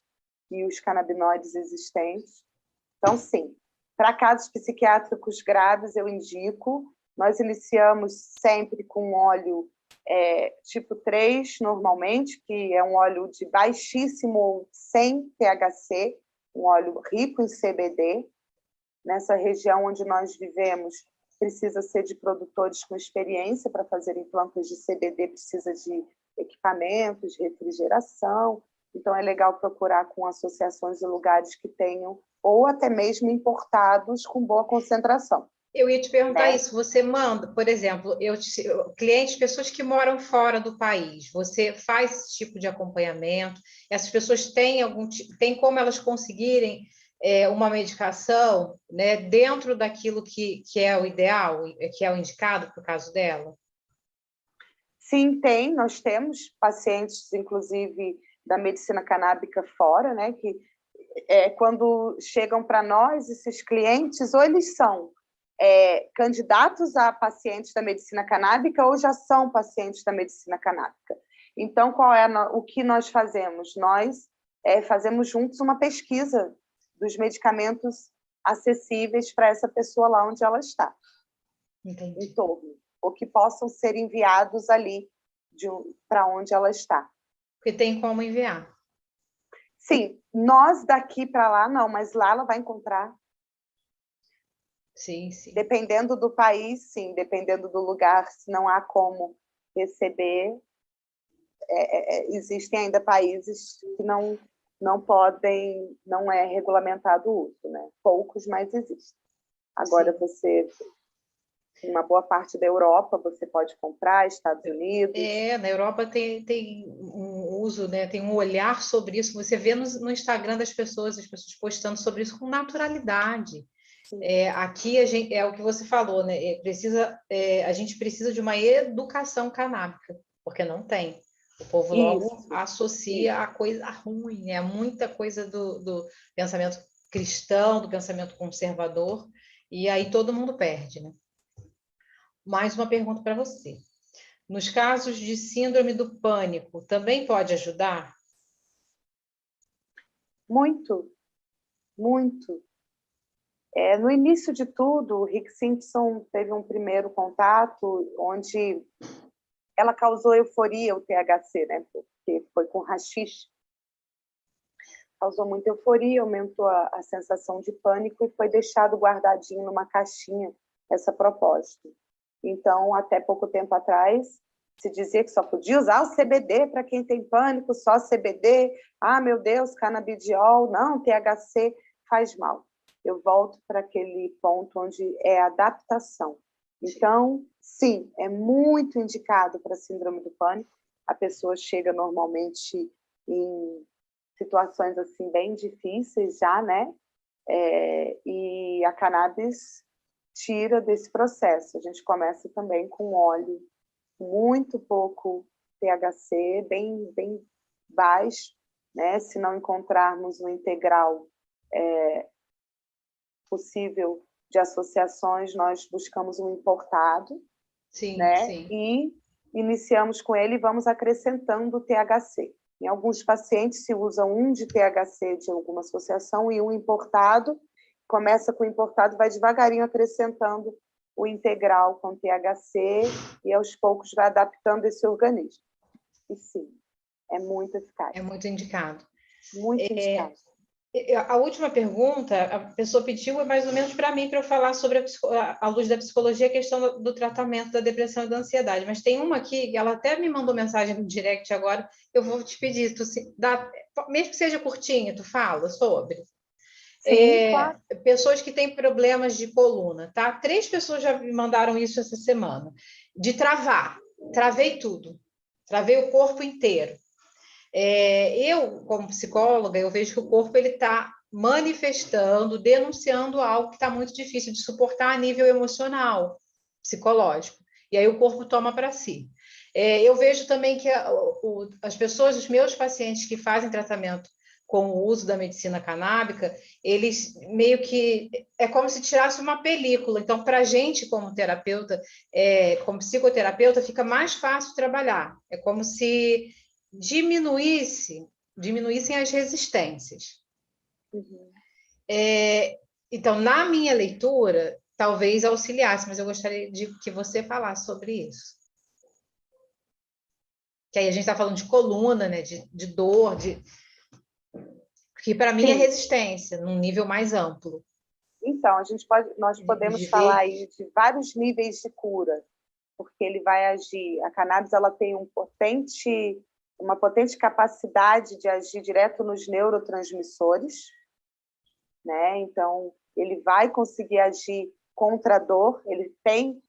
S2: e os canabinoides existentes. Então, sim, para casos psiquiátricos graves, eu indico. Nós iniciamos sempre com óleo tipo 3, normalmente, que é um óleo de baixíssimo ou sem THC, um óleo rico em CBD. Nessa região onde nós vivemos, precisa ser de produtores com experiência para fazerem plantas de CBD, precisa de equipamentos, de refrigeração. Então, é legal procurar com associações e lugares que tenham, ou até mesmo importados com boa concentração.
S1: Eu ia te perguntar isso. Você manda, por exemplo, clientes, pessoas que moram fora do país, você faz esse tipo de acompanhamento? Essas pessoas têm como elas conseguirem uma medicação, né, dentro daquilo que é o ideal, que é o indicado para o caso dela?
S2: Sim, tem. Nós temos pacientes, inclusive, da medicina canábica fora, né, que quando chegam para nós, esses clientes, ou eles são candidatos a pacientes da medicina canábica ou já são pacientes da medicina canábica. Então, o que nós fazemos? Nós fazemos juntos uma pesquisa dos medicamentos acessíveis para essa pessoa lá onde ela está.
S1: Entendi.
S2: Em torno, ou que possam ser enviados ali para onde ela está.
S1: Porque tem como enviar.
S2: Sim, nós daqui para lá não, mas lá ela vai encontrar.
S1: Sim, sim.
S2: Dependendo do país, sim, dependendo do lugar, se não há como receber, existem ainda países que não podem, não é regulamentado o uso, né? Poucos, mas existem. Agora, sim. Uma boa parte da Europa, você pode comprar, Estados Unidos.
S1: Na Europa tem um uso, né? Tem um olhar sobre isso. Você vê no Instagram das pessoas, as pessoas postando sobre isso com naturalidade. Aqui é o que você falou, né? A gente precisa de uma educação canábica, porque não tem. O povo logo associa a coisa ruim, né? Muita coisa do pensamento cristão, do pensamento conservador, e aí todo mundo perde, né? Mais uma pergunta para você. Nos casos de síndrome do pânico, também pode ajudar?
S2: Muito, muito. No início de tudo, o Rick Simpson teve um primeiro contato onde ela causou euforia, o THC, né? Porque foi com haxixe. Causou muita euforia, aumentou a sensação de pânico e foi deixado guardadinho numa caixinha essa propósito. Então, até pouco tempo atrás, se dizia que só podia usar o CBD para quem tem pânico, só CBD. Ah, meu Deus, canabidiol, não, THC faz mal. Eu volto para aquele ponto onde é adaptação. Então, sim, é muito indicado para a síndrome do pânico. A pessoa chega normalmente em situações assim bem difíceis já, né? E a cannabis tira desse processo. A gente começa também com óleo, muito pouco THC, bem baixo, né? Se não encontrarmos um integral possível de associações, nós buscamos um importado,
S1: sim,
S2: né?
S1: Sim.
S2: E iniciamos com ele e vamos acrescentando o THC. Em alguns pacientes se usa um de THC de alguma associação e um importado. Começa com o importado, vai devagarinho acrescentando o integral com THC e aos poucos vai adaptando esse organismo. E sim, é muito eficaz.
S1: É muito indicado.
S2: Muito indicado.
S1: A última pergunta, a pessoa pediu mais ou menos para mim, para eu falar sobre, à luz da psicologia, a questão do tratamento da depressão e da ansiedade. Mas tem uma aqui, ela até me mandou mensagem no direct agora, eu vou te pedir, mesmo que seja curtinha, tu fala sobre.
S2: Sim, claro.
S1: Pessoas que têm problemas de coluna, tá? 3 pessoas já me mandaram isso essa semana, de travar. travei tudo, travei o corpo inteiro. Eu, como psicóloga, eu vejo que o corpo ele está manifestando, denunciando algo que está muito difícil de suportar a nível emocional, psicológico. E aí o corpo toma para si. Eu vejo também que as pessoas, os meus pacientes que fazem tratamento com o uso da medicina canábica, eles meio que é como se tirasse uma película. Então, para a gente, como terapeuta, como psicoterapeuta, fica mais fácil trabalhar. É como se diminuíssem as resistências.
S2: Uhum.
S1: Então, na minha leitura, talvez auxiliasse, mas eu gostaria de que você falasse sobre isso. Que aí a gente está falando de coluna, né? De dor, que para mim é resistência, num nível mais amplo.
S2: Então, nós podemos falar aí de vários níveis de cura, porque ele vai agir. A cannabis ela tem uma potente capacidade de agir direto nos neurotransmissores, né? Então, ele vai conseguir agir contra a dor, ele tem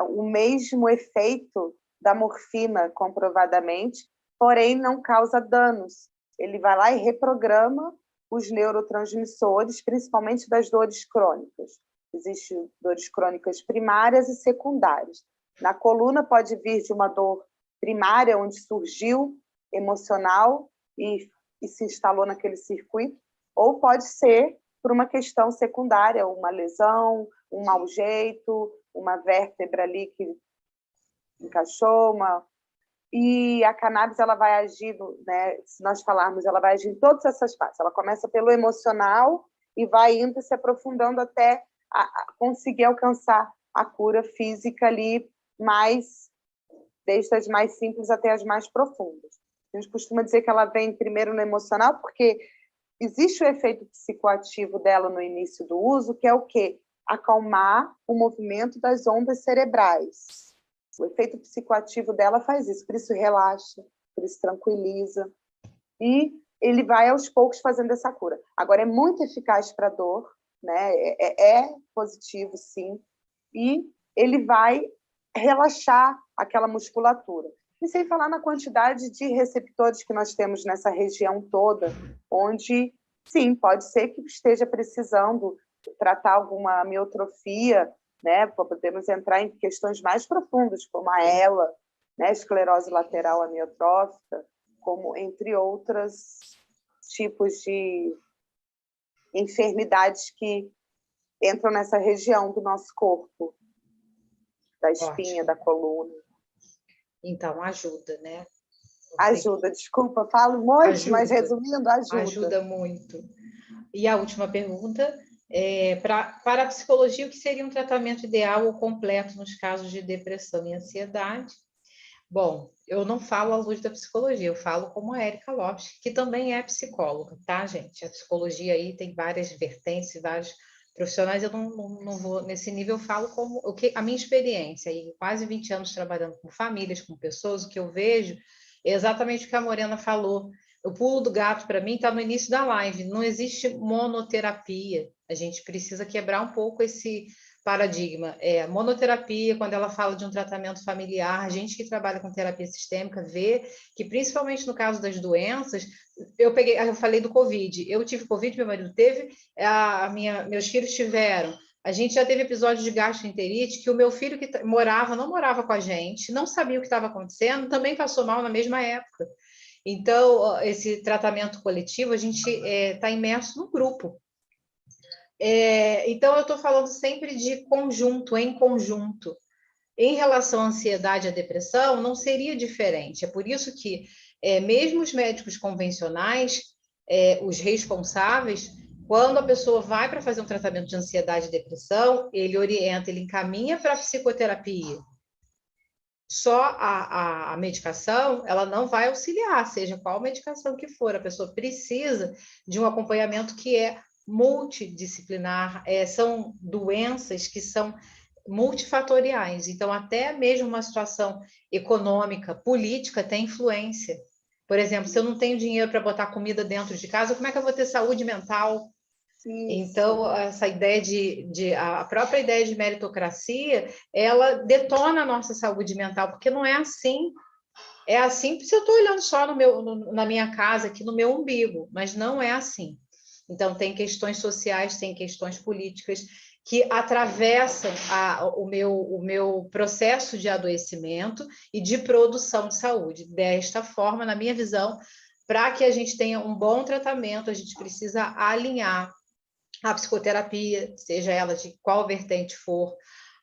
S2: o mesmo efeito da morfina, comprovadamente, porém não causa danos. Ele vai lá e reprograma os neurotransmissores, principalmente das dores crônicas. Existem dores crônicas primárias e secundárias. Na coluna pode vir de uma dor primária, onde surgiu emocional e se instalou naquele circuito, ou pode ser por uma questão secundária, uma lesão, um mau jeito, uma vértebra ali que encaixou, e a cannabis ela vai agir, né, se nós falarmos, ela vai agir em todas essas fases. Ela começa pelo emocional e vai indo se aprofundando até conseguir alcançar a cura física ali, desde as mais simples até as mais profundas. A gente costuma dizer que ela vem primeiro no emocional, porque existe o efeito psicoativo dela no início do uso, que é o quê? Acalmar o movimento das ondas cerebrais. O efeito psicoativo dela faz isso, por isso relaxa, por isso tranquiliza. E ele vai aos poucos fazendo essa cura. Agora, é muito eficaz para a dor, né? É positivo, sim. E ele vai relaxar aquela musculatura. E sem falar na quantidade de receptores que nós temos nessa região toda, onde, sim, pode ser que esteja precisando tratar alguma amiotrofia, né? Podemos entrar em questões mais profundas, como a ELA, né? Esclerose lateral amiotrófica, como entre outros tipos de enfermidades que entram nessa região do nosso corpo, da espinha, da coluna.
S1: Então, ajuda, né?
S2: Ajuda, desculpa, falo muito, mas resumindo, ajuda.
S1: Ajuda muito. E a última pergunta, para a psicologia, o que seria um tratamento ideal ou completo nos casos de depressão e ansiedade? Bom, eu não falo à luz da psicologia, eu falo como a Érica Lopes, que também é psicóloga, tá, gente? A psicologia aí tem várias vertentes, vários profissionais, eu não vou nesse nível, eu falo como a minha experiência, aí, quase 20 anos trabalhando com famílias, com pessoas, o que eu vejo é exatamente o que a Morena falou. O pulo do gato, para mim, está no início da live. Não existe monoterapia. A gente precisa quebrar um pouco esse paradigma. Monoterapia, quando ela fala de um tratamento familiar, a gente que trabalha com terapia sistêmica vê que, principalmente no caso das doenças, eu falei do Covid. Eu tive Covid, meu marido teve, meus filhos tiveram. A gente já teve episódio de gastroenterite que o meu filho que não morava com a gente, não sabia o que estava acontecendo, também passou mal na mesma época. Então, esse tratamento coletivo, a gente está imerso no grupo. Então, eu estou falando sempre de conjunto, em conjunto. Em relação à ansiedade e à depressão, não seria diferente. É por isso que, mesmo os médicos convencionais, os responsáveis, quando a pessoa vai para fazer um tratamento de ansiedade e depressão, ele orienta, ele encaminha para a psicoterapia. Só a medicação, ela não vai auxiliar, seja qual medicação que for. A pessoa precisa de um acompanhamento que é multidisciplinar, são doenças que são multifatoriais. Então, até mesmo uma situação econômica, política, tem influência. Por exemplo, se eu não tenho dinheiro para botar comida dentro de casa, como é que eu vou ter saúde mental? Então, essa ideia a própria ideia de meritocracia, ela detona a nossa saúde mental, porque não é assim. É assim se eu estou olhando só na minha casa, aqui no meu umbigo, mas não é assim. Então, tem questões sociais, tem questões políticas que atravessam o meu processo de adoecimento e de produção de saúde. Desta forma, na minha visão, para que a gente tenha um bom tratamento, a gente precisa alinhar a psicoterapia, seja ela de qual vertente for,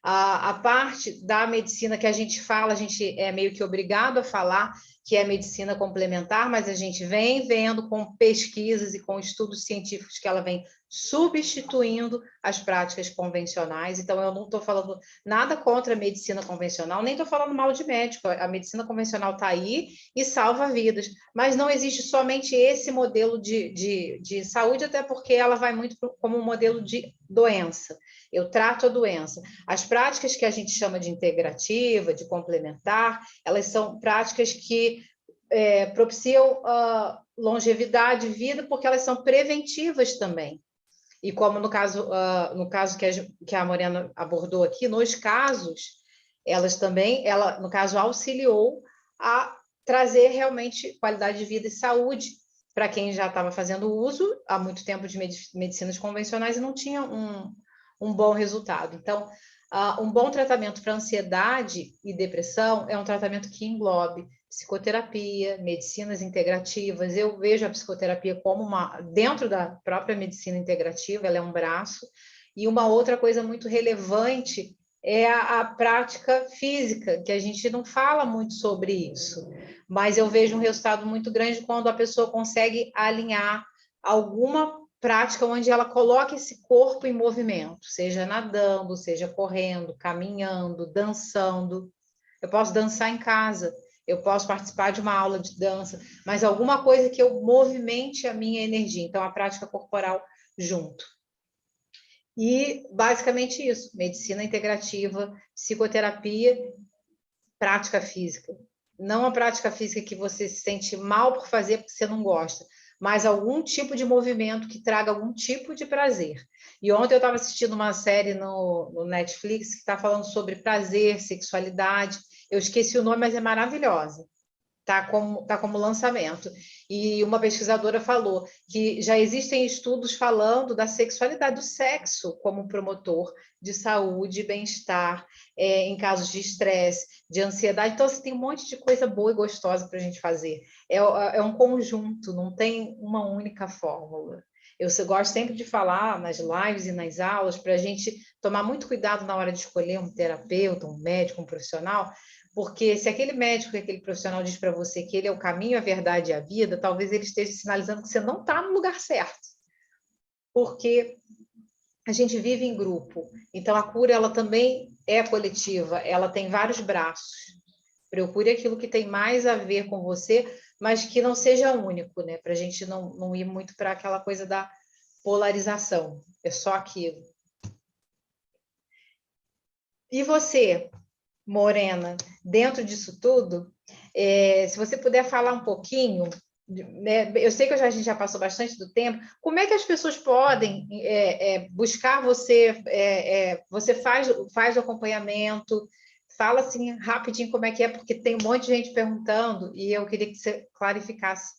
S1: a parte da medicina que a gente fala, a gente é meio que obrigado a falar, que é medicina complementar, mas a gente vem vendo com pesquisas e com estudos científicos que ela vem substituindo as práticas convencionais. Então, eu não estou falando nada contra a medicina convencional, nem estou falando mal de médico. A medicina convencional está aí e salva vidas, mas não existe somente esse modelo de saúde, até porque ela vai muito como um modelo de doença. Eu trato a doença. As práticas que a gente chama de integrativa, de complementar, elas são práticas que propiciam longevidade, vida, porque elas são preventivas também. E como no caso que a Morena abordou aqui, nos casos, elas também, ela, no caso, auxiliou a trazer realmente qualidade de vida e saúde para quem já estava fazendo uso há muito tempo de medicinas convencionais e não tinha um bom resultado. Então, um bom tratamento para ansiedade e depressão é um tratamento que englobe psicoterapia, medicinas integrativas. Eu vejo a psicoterapia como dentro da própria medicina integrativa, ela é um braço. E uma outra coisa muito relevante é a prática física, que a gente não fala muito sobre isso, mas eu vejo um resultado muito grande quando a pessoa consegue alinhar alguma prática onde ela coloca esse corpo em movimento, seja nadando, seja correndo, caminhando, dançando. Eu posso dançar em casa, eu posso participar de uma aula de dança, mas alguma coisa que eu movimente a minha energia. Então, a prática corporal junto. E, basicamente, isso. Medicina integrativa, psicoterapia, prática física. Não a prática física que você se sente mal por fazer porque você não gosta, mas algum tipo de movimento que traga algum tipo de prazer. E ontem eu estava assistindo uma série no Netflix que está falando sobre prazer, sexualidade. Eu esqueci o nome, mas é maravilhosa. Tá como lançamento. E uma pesquisadora falou que já existem estudos falando da sexualidade, do sexo como promotor de saúde e bem-estar em casos de estresse, de ansiedade. Então, assim, tem um monte de coisa boa e gostosa para a gente fazer. É um conjunto, não tem uma única fórmula. Eu gosto sempre de falar nas lives e nas aulas para a gente tomar muito cuidado na hora de escolher um terapeuta, um médico, um profissional, porque se aquele médico, aquele profissional diz para você que ele é o caminho, a verdade e a vida, talvez ele esteja sinalizando que você não está no lugar certo. Porque a gente vive em grupo. Então, a cura ela também é coletiva, ela tem vários braços. Procure aquilo que tem mais a ver com você, mas que não seja único, né? Para a gente não ir muito para aquela coisa da polarização. É só aquilo. E você, Morena, dentro disso tudo, se você puder falar um pouquinho, né, eu sei que a gente já passou bastante do tempo, como é que as pessoas podem buscar você? Você faz o acompanhamento, fala assim rapidinho como é que é, porque tem um monte de gente perguntando e eu queria que você clarificasse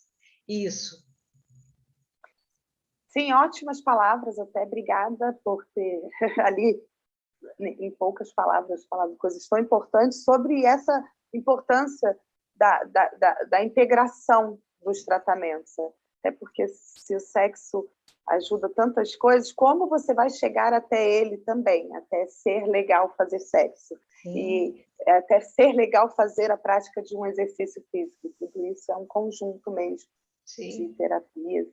S1: isso.
S2: Sim, ótimas palavras, até obrigada por ter ali, em poucas palavras, falado coisas tão importantes sobre essa importância da integração dos tratamentos. Até porque se o sexo ajuda tantas coisas, como você vai chegar até ele também, até ser legal fazer sexo. Sim. E até ser legal fazer a prática de um exercício físico. Tudo isso é um conjunto mesmo. Sim. De terapias.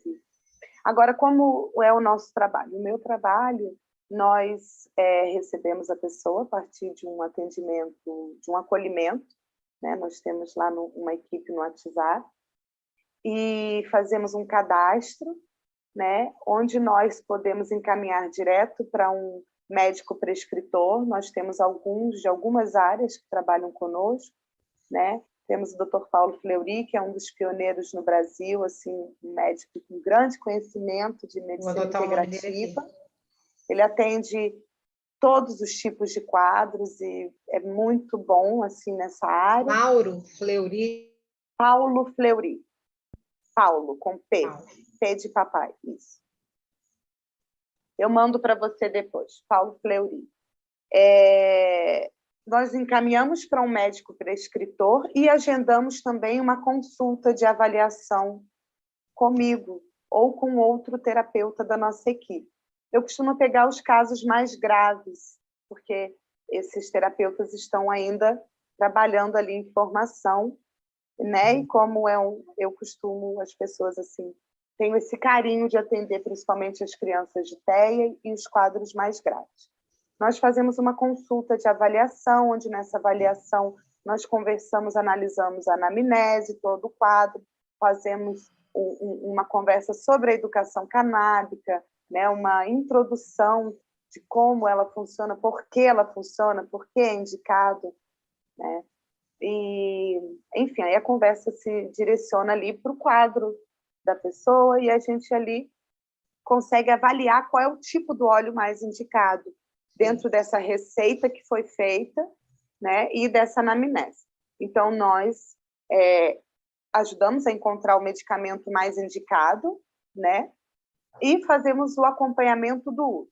S2: Agora, como é o nosso trabalho? O meu trabalho, nós recebemos a pessoa a partir de um atendimento, de um acolhimento, né? Nós temos lá uma equipe no WhatsApp e fazemos um cadastro, né? Onde nós podemos encaminhar direto para um médico prescritor. Nós temos alguns de algumas áreas que trabalham conosco, né? Temos o Dr. Paulo Fleury, que é um dos pioneiros no Brasil, assim, um médico com grande conhecimento de
S1: Vou
S2: medicina
S1: anotar o nome dele aqui.
S2: integrativa. Ele atende todos os tipos de quadros e é muito bom assim nessa área.
S1: Mauro Fleury.
S2: Paulo Fleury. Paulo, com P.
S1: Paulo.
S2: P de papai, isso. Eu mando para você depois. Paulo Fleury. Nós encaminhamos para um médico prescritor e agendamos também uma consulta de avaliação comigo ou com outro terapeuta da nossa equipe. Eu costumo pegar os casos mais graves, porque esses terapeutas estão ainda trabalhando ali em formação, né? E como eu costumo, as pessoas assim, tenho esse carinho de atender principalmente as crianças de TEA e os quadros mais graves. Nós fazemos uma consulta de avaliação, onde nessa avaliação nós conversamos, analisamos a anamnese, todo o quadro, fazemos uma conversa sobre a educação canábica, né, uma introdução de como ela funciona, por que é indicado, né? E, enfim, aí a conversa se direciona ali para o quadro da pessoa e a gente ali consegue avaliar qual é o tipo do óleo mais indicado dentro dessa receita que foi feita, né, e dessa anamnese. Então, nós ajudamos a encontrar o medicamento mais indicado, né, e fazemos o acompanhamento do uso.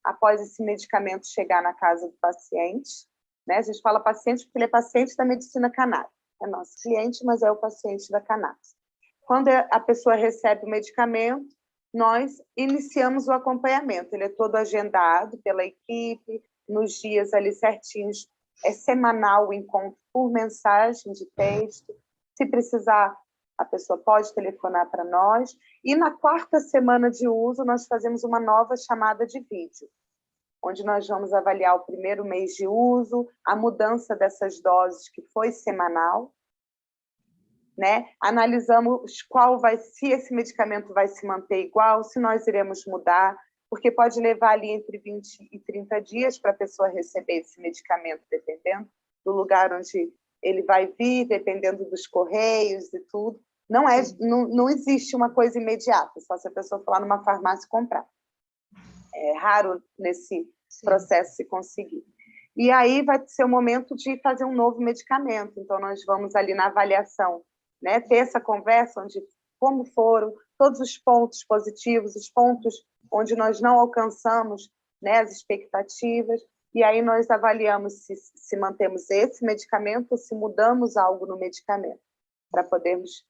S2: Após esse medicamento chegar na casa do paciente, né, a gente fala paciente porque ele é paciente da medicina canábica. É nosso cliente, mas é o paciente da cannabis. Quando a pessoa recebe o medicamento, nós iniciamos o acompanhamento. Ele é todo agendado pela equipe, nos dias ali certinhos. É semanal o encontro por mensagem de texto. Se precisar, a pessoa pode telefonar para nós. E na 4ª semana de uso, nós fazemos uma nova chamada de vídeo, onde nós vamos avaliar o primeiro mês de uso, a mudança dessas doses que foi semanal, né? Analisamos se esse medicamento vai se manter igual, se nós iremos mudar, porque pode levar ali entre 20 e 30 dias para a pessoa receber esse medicamento, dependendo do lugar onde ele vai vir, dependendo dos correios e tudo. Não existe uma coisa imediata, só se a pessoa for lá numa farmácia comprar. É raro nesse processo se conseguir. E aí vai ser o momento de fazer um novo medicamento. Então, nós vamos ali na avaliação, né, ter essa conversa onde como foram todos os pontos positivos, os pontos onde nós não alcançamos, né, as expectativas, e aí nós avaliamos se mantemos esse medicamento ou se mudamos algo no medicamento, para podermos,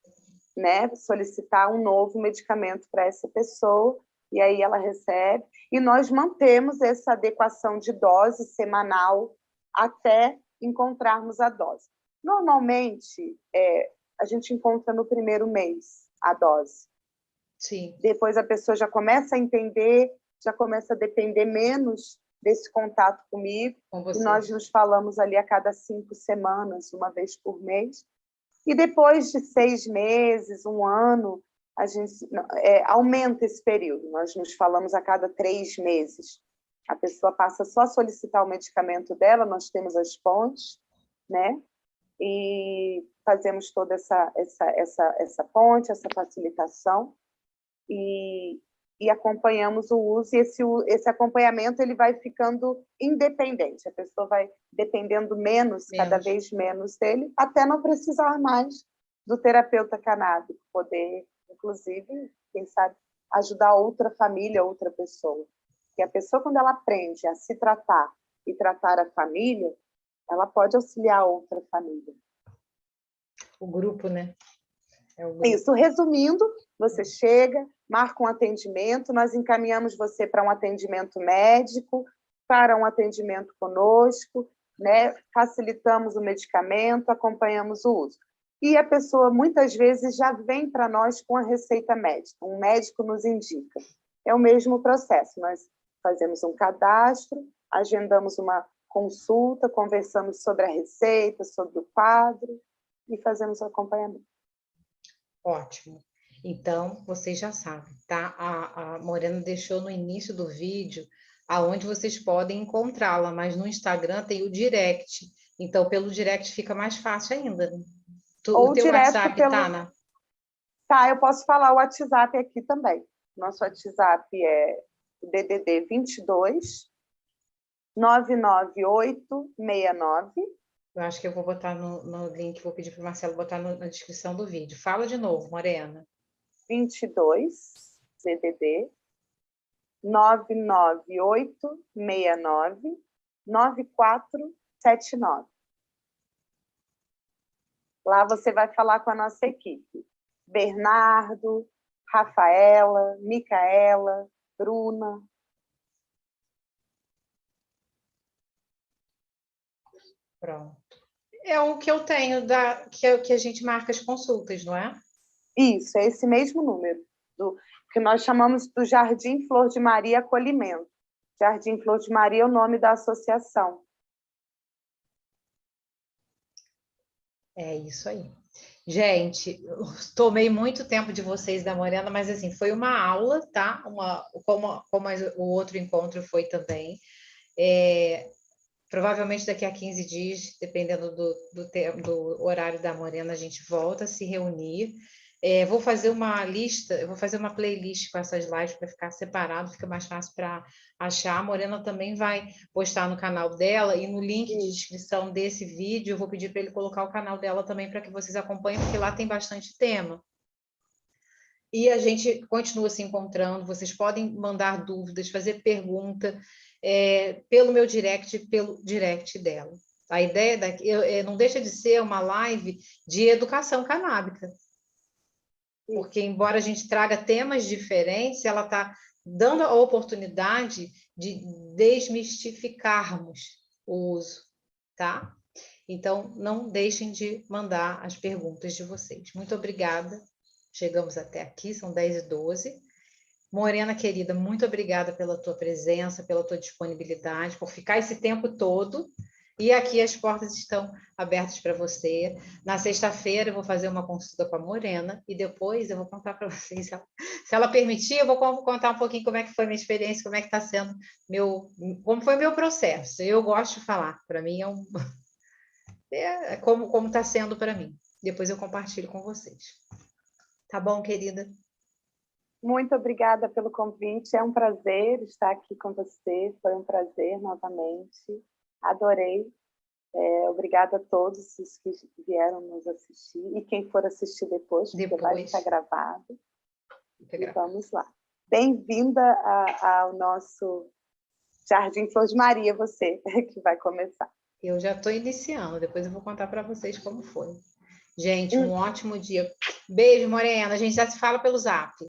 S2: né, solicitar um novo medicamento para essa pessoa, e aí ela recebe, e nós mantemos essa adequação de dose semanal até encontrarmos a dose. Normalmente, a gente encontra no primeiro mês a dose.
S1: Sim.
S2: Depois a pessoa já começa a entender, já começa a depender menos desse contato comigo, e nós nos falamos ali a cada 5 semanas, uma vez por mês. E depois de 6 meses, 1 ano, a gente aumenta esse período. Nós nos falamos a cada 3 meses. A pessoa passa só a solicitar o medicamento dela, nós temos as pontes, né? E fazemos toda essa ponte, essa facilitação, e acompanhamos o uso, e esse acompanhamento ele vai ficando independente, a pessoa vai dependendo menos, cada vez menos dele, até não precisar mais do terapeuta canábico, poder, inclusive, quem sabe, ajudar outra família, outra pessoa. Porque a pessoa, quando ela aprende a se tratar e tratar a família, ela pode auxiliar outra família.
S1: O grupo, né?
S2: Isso, resumindo, você chega, marca um atendimento, nós encaminhamos você para um atendimento médico, para um atendimento conosco, né? Facilitamos o medicamento, acompanhamos o uso. E a pessoa, muitas vezes, já vem para nós com a receita médica, um médico nos indica. É o mesmo processo, nós fazemos um cadastro, agendamos uma consulta, conversamos sobre a receita, sobre o quadro e fazemos o acompanhamento.
S1: Ótimo. Então, vocês já sabem, tá? A Morena deixou no início do vídeo aonde vocês podem encontrá-la, mas no Instagram tem o direct. Então, pelo direct fica mais fácil ainda, né? O teu WhatsApp tá, Ana?
S2: Tá, eu posso falar o WhatsApp aqui também. Nosso WhatsApp é DDD 22 99869.
S1: Eu acho que eu vou botar no link, vou pedir para o Marcelo botar na descrição do vídeo. Fala de novo, Morena.
S2: 22 DDD 99869 9479. Lá você vai falar com a nossa equipe. Bernardo, Rafaela, Micaela, Bruna.
S1: Pronto. É o que eu tenho, que a gente marca as consultas, não é?
S2: Isso, é esse mesmo número, que nós chamamos do Jardim Flor de Maria Acolhimento. Jardim Flor de Maria é o nome da associação.
S1: É isso aí. Gente, tomei muito tempo de vocês da Morena, mas assim, foi uma aula, tá? Como o outro encontro foi também. Provavelmente daqui a 15 dias, dependendo do horário da Morena, a gente volta a se reunir. Vou fazer uma lista, eu vou fazer uma playlist com essas lives para ficar separado, fica mais fácil para achar. A Morena também vai postar no canal dela e no link de descrição desse vídeo eu vou pedir para ele colocar o canal dela também para que vocês acompanhem, porque lá tem bastante tema. E a gente continua se encontrando, vocês podem mandar dúvidas, fazer pergunta pelo meu direct, pelo direct dela. A ideia não deixa de ser uma live de educação canábica. Porque, embora a gente traga temas diferentes, ela está dando a oportunidade de desmistificarmos o uso, tá? Então, não deixem de mandar as perguntas de vocês. Muito obrigada. Chegamos até aqui, são 10h12. Morena, querida, muito obrigada pela tua presença, pela tua disponibilidade, por ficar esse tempo todo. E aqui as portas estão abertas para você. Na sexta-feira eu vou fazer uma consulta com a Morena e depois eu vou contar para vocês. Se ela permitir, eu vou contar um pouquinho como é que foi minha experiência, como é que está sendo como foi meu processo. Eu gosto de falar, para mim como está sendo para mim. Depois eu compartilho com vocês. Tá bom, querida?
S2: Muito obrigada pelo convite. É um prazer estar aqui com você. Foi um prazer novamente. Adorei. Obrigada a todos os que vieram nos assistir e quem for assistir depois, porque vai estar gravado. E vamos lá. Bem-vinda ao nosso Jardim Flor de Maria, você que vai começar.
S1: Eu já estou iniciando, depois eu vou contar para vocês como foi. Gente, um ótimo dia. Beijo, Morena. A gente já se fala pelo Zap.